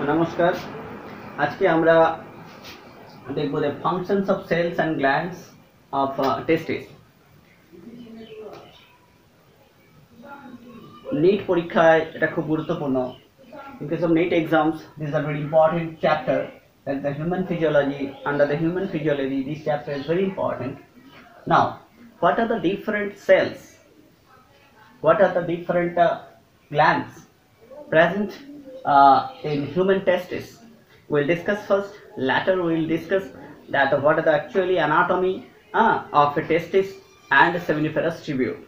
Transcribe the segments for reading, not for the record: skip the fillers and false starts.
নমস্কার। আজকে আমরা দেখব the functions of cells and glands of testes। NEET পরীক্ষায় এটা খুব গুরুত্বপূর্ণ। In case of NEET exams, these are very important chapter, that the human physiology. Under the human physiology, this chapter is very important. Now, what are the different cells? What are the different glands present in human testes? We'll discuss first. Later, we'll discuss that what are the actually anatomy of a testis and a seminiferous tubule.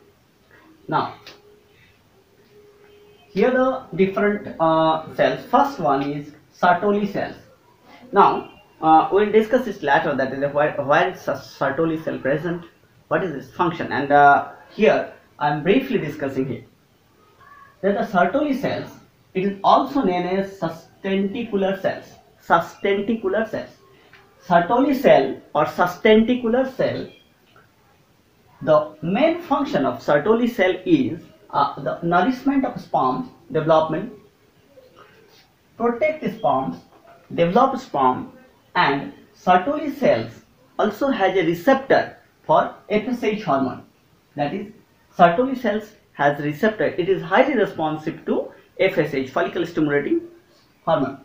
Now, here the different cells. First one is Sertoli cells. Now, we'll discuss this later. That is where is Sertoli cell present? What is its function? And here I am briefly discussing here that the Sertoli cells, it is also known as sustentacular cells. Sustentacular cells. Sertoli cell or sustentacular cell, the main function of Sertoli cell is the nourishment of sperms, development, protect sperms, develop sperm, and Sertoli cells also has a receptor for FSH hormone. That is, Sertoli cells has receptor. It is highly responsive to FSH, follicle stimulating hormone,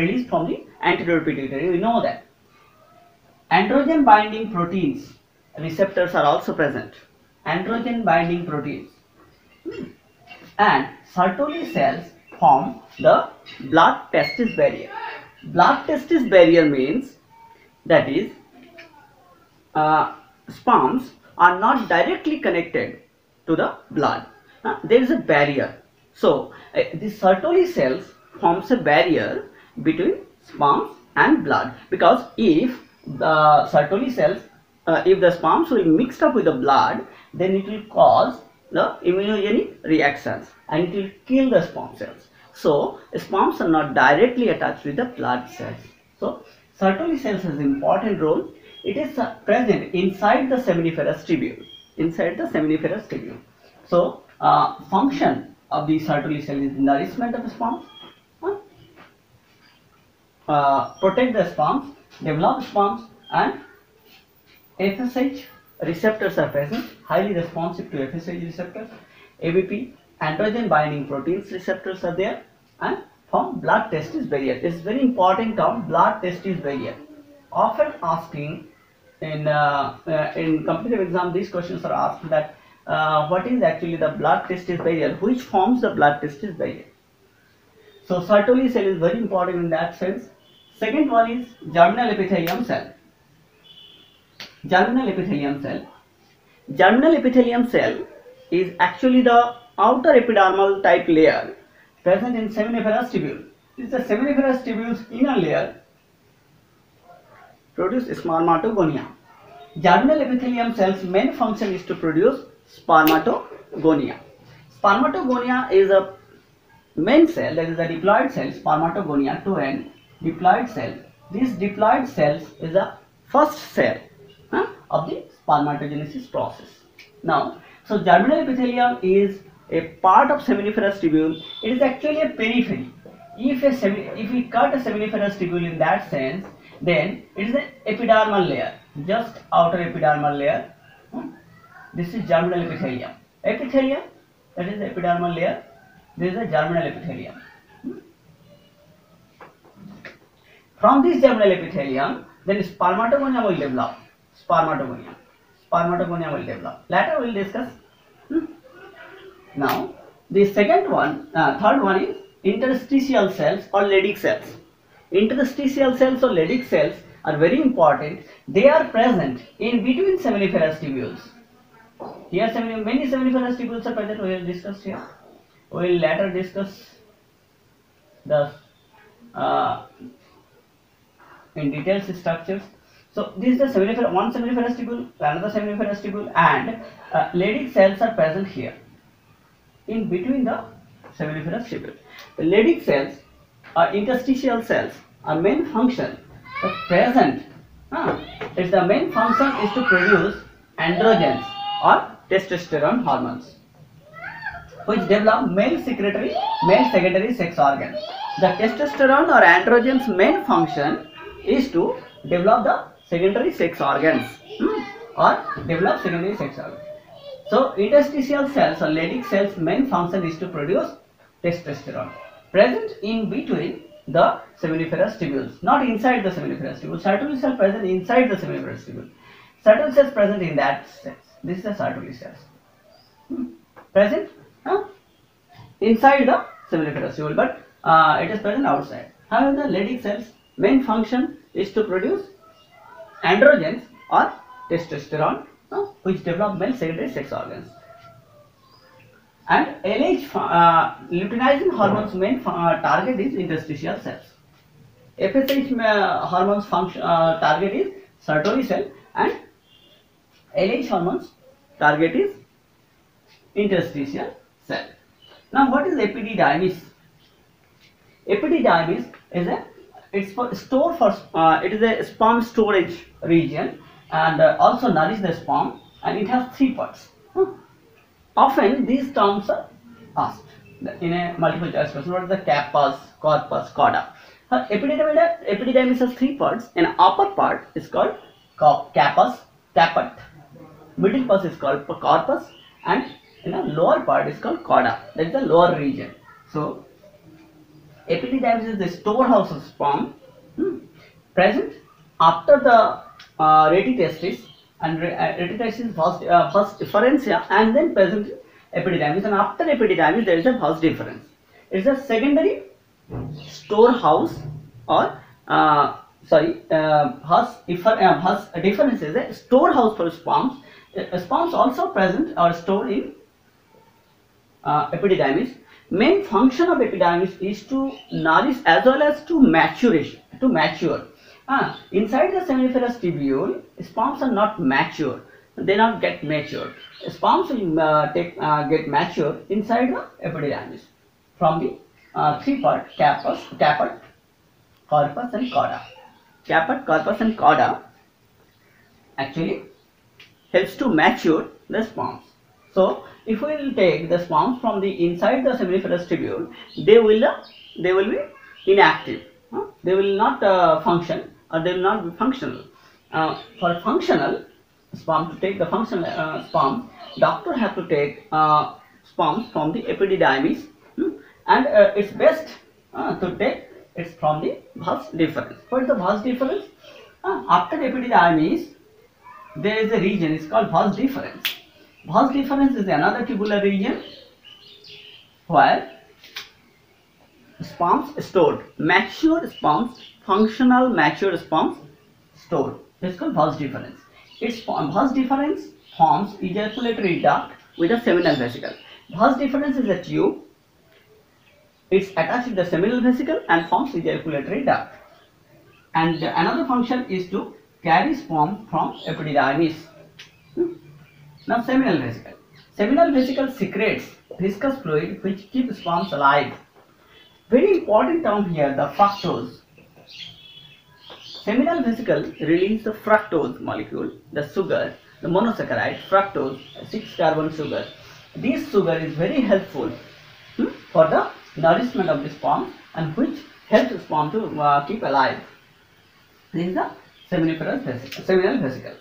released from the anterior pituitary. We know that androgen binding proteins receptors are also present. Androgen binding proteins. And Sertoli cells form the blood testis barrier. Blood testis barrier means that is sperms are not directly connected to the blood. There is a barrier. So the Sertoli cells forms a barrier between sperms and blood, because if the Sertoli cells, if the sperms will mix up with the blood, then it will cause the immunogenic reactions and it will kill the sperm cells. So sperms are not directly attached with the blood cells. So Sertoli cells has an important role. It is present inside the seminiferous tubule. Inside the seminiferous tubule. So function of the Sertoli cell is nourishment of the sperms, protect the sperms, develop sperms, and FSH receptors are present, highly responsive to FSH receptors. ABP, androgen binding proteins receptors are there, and form blood testis barrier. This is very important term, blood testis barrier. Often asking in competitive exam, these questions are asked that what is actually the blood testis barrier? Which forms the blood testis barrier? So Sertoli cell is very important in that sense. Second one is germinal epithelium cell. Germinal epithelium cell. Germinal epithelium cell is actually the outer epidermal type layer present in seminiferous tubule. This is the seminiferous tubule's inner layer produce spermatogonia. Germinal epithelium cells' main function is to produce spermatogonia. Spermatogonia is a main cell, that is a diploid cell, spermatogonia to an diploid cell. This diploid cells is the first cell of the spermatogenesis process. Now, so germinal epithelium is a part of seminiferous tubule. It is actually a periphery. If we cut a seminiferous tubule in that sense, then it is an epidermal layer, just outer epidermal layer. This is germinal epithelium. Epithelium, that is the epidermal layer. This is the germinal epithelium. From this germinal epithelium, then spermatogonia will develop. Spermatogonia will develop. Later we will discuss. Now, the third one is interstitial cells or Leydig cells. Interstitial cells or Leydig cells are very important. They are present in between seminiferous tubules. Here many seminiferous tubules are present. We will discuss here. We will later discuss the in details structures. So this is the one seminiferous tubule, another seminiferous tubule, and Leydig cells are present here in between the seminiferous tubule. The Leydig cells or interstitial cells are main function present. The main function is to produce androgens or testosterone hormones, which develop male secondary sex organs. The testosterone or androgen's main function is to develop the secondary sex organs or develop secondary sex organs. So interstitial cells or Leydig cells main function is to produce testosterone present in between the seminiferous tubules, not inside the seminiferous tubule. Sertoli cell present inside the seminiferous tubule. Sertoli cells present in that cells. This is the Sertoli cells present inside the seminiferous tubule, but it is present outside. However, the Leydig cells main function is to produce androgens or testosterone, which develop male secondary sex organs. And LH luteinizing hormones main target is interstitial cells. FSH hormones function target is Sertoli cell, and LH hormones target is interstitial cell. Now, what is epididymis? Epididymis is it is a sperm storage region and also nourish the sperm, and it has 3 parts. Often these terms are asked in a multiple choice question. What is the capus, corpus, cauda? Epididymis has 3 parts. An upper part is called capus, caput. Middle part is called corpus, and in a lower part is called cauda. That is the lower region. So epididymis is the storehouse of sperm present after the retitestis, and retitestis first differentia, and then present epididymis, and after epididymis there is a vas deferens. It is a secondary storehouse or vas deferens is a storehouse for sperms. Sperms also present or stored in epididymis. Main function of epididymis is to nourish as well as to mature. Inside the seminiferous tubule, sperms are not mature. They not get mature. Sperms will get mature inside the epididymis from the 3 part caput, corpus, and cauda. Caput, corpus, and cauda actually helps to mature the sperms. So if we will take the sperms from the inside the seminiferous tubule, they will be inactive. They will not function, or they will not be functional. For functional sperm, to take the functional sperm, doctor have to take sperms from the epididymis, and it's best to take it from the vas deferens. What is the vas deferens? After epididymis, there is a region, it's called vas deferens. Vas deferens is another tubular region where sperms stored, mature sperms, functional mature sperms stored. This is called vas deferens. Its vas deferens forms ejaculatory duct with a seminal vesicle. Vas deferens is a tube. It's attached to the seminal vesicle and forms ejaculatory duct. And another function is to carry sperm from epididymis. Now, seminal vesicle. Seminal vesicle secretes viscous fluid which keeps sperms alive. Very important term here, the fructose. Seminal vesicle releases the fructose molecule, the sugar, the monosaccharide, fructose, 6-carbon sugar. This sugar is very helpful for the nourishment of the sperm, and which helps the sperm to keep alive. This is the seminiferous vesicle, seminal vesicle.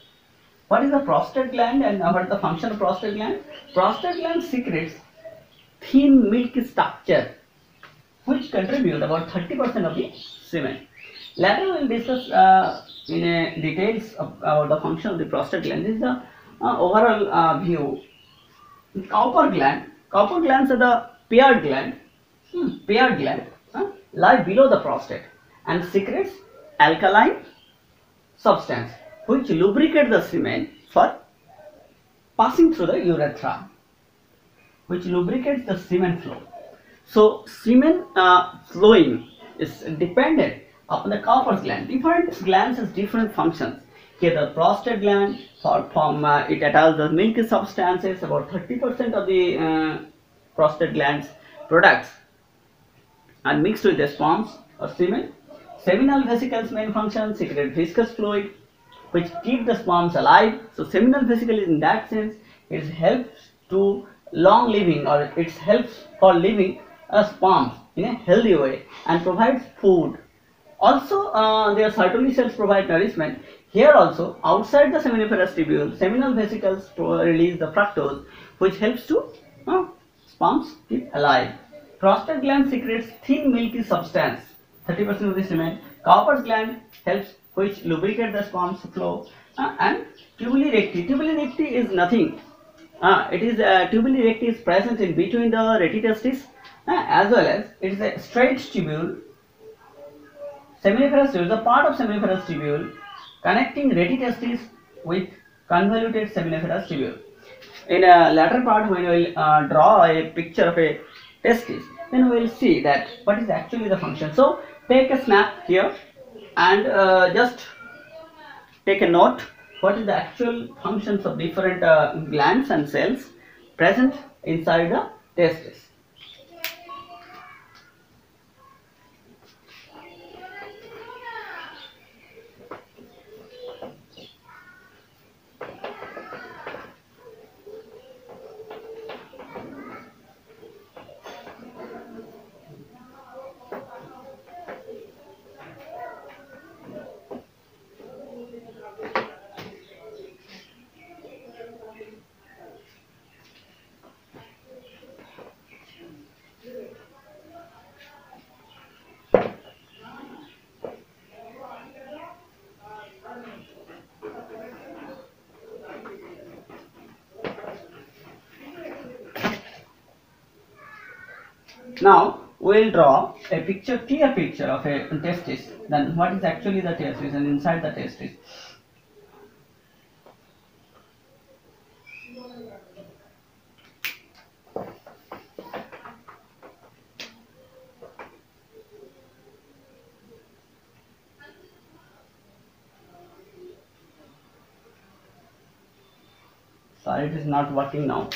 What is the prostate gland, and what is the function of prostate gland? Prostate gland secretes thin milky structure which contribute about 30% of the semen. Later we will discuss in details about the function of the prostate gland. This is the overall view. Cowper gland. Cowper glands are the paired gland. Lie below the prostate and secretes alkaline substance which lubricate the semen for passing through the urethra, which lubricates the semen flow. So semen flowing is dependent upon the Cowper's gland. Different glands has different functions. Here the prostate gland it attaches the milky substances. About 30% of the prostate gland's products are mixed with the sperms or semen. Seminal vesicle's main function secrete viscous fluid which keep the sperms alive. So seminal vesicle is, in that sense, it helps to long living, or it helps for living sperms in a healthy way and provides food. Also, their Sertoli cells provide nourishment. Here also, outside the seminiferous tubule, seminal vesicles release the fructose, which helps to sperms keep alive. Prostate gland secretes thin milky substance, 30% of the semen. Cowper's gland helps which lubricate the sperm's flow. And tubuli recti. Tubuli recti is nothing. It is tubuli recti is present in between the retitestis as well as it is a straight tubule. Seminiferous tubule, the part of seminiferous tubule connecting retitestis with convoluted seminiferous tubule. In a later part, when we will draw a picture of a testis, then we will see that what is actually the function. So take a snap here and just take a note what is the actual functions of different glands and cells present inside the testis. Now we will draw a clear picture of a testis. Then what is actually the testis and inside the testis. Sorry, it is not working now.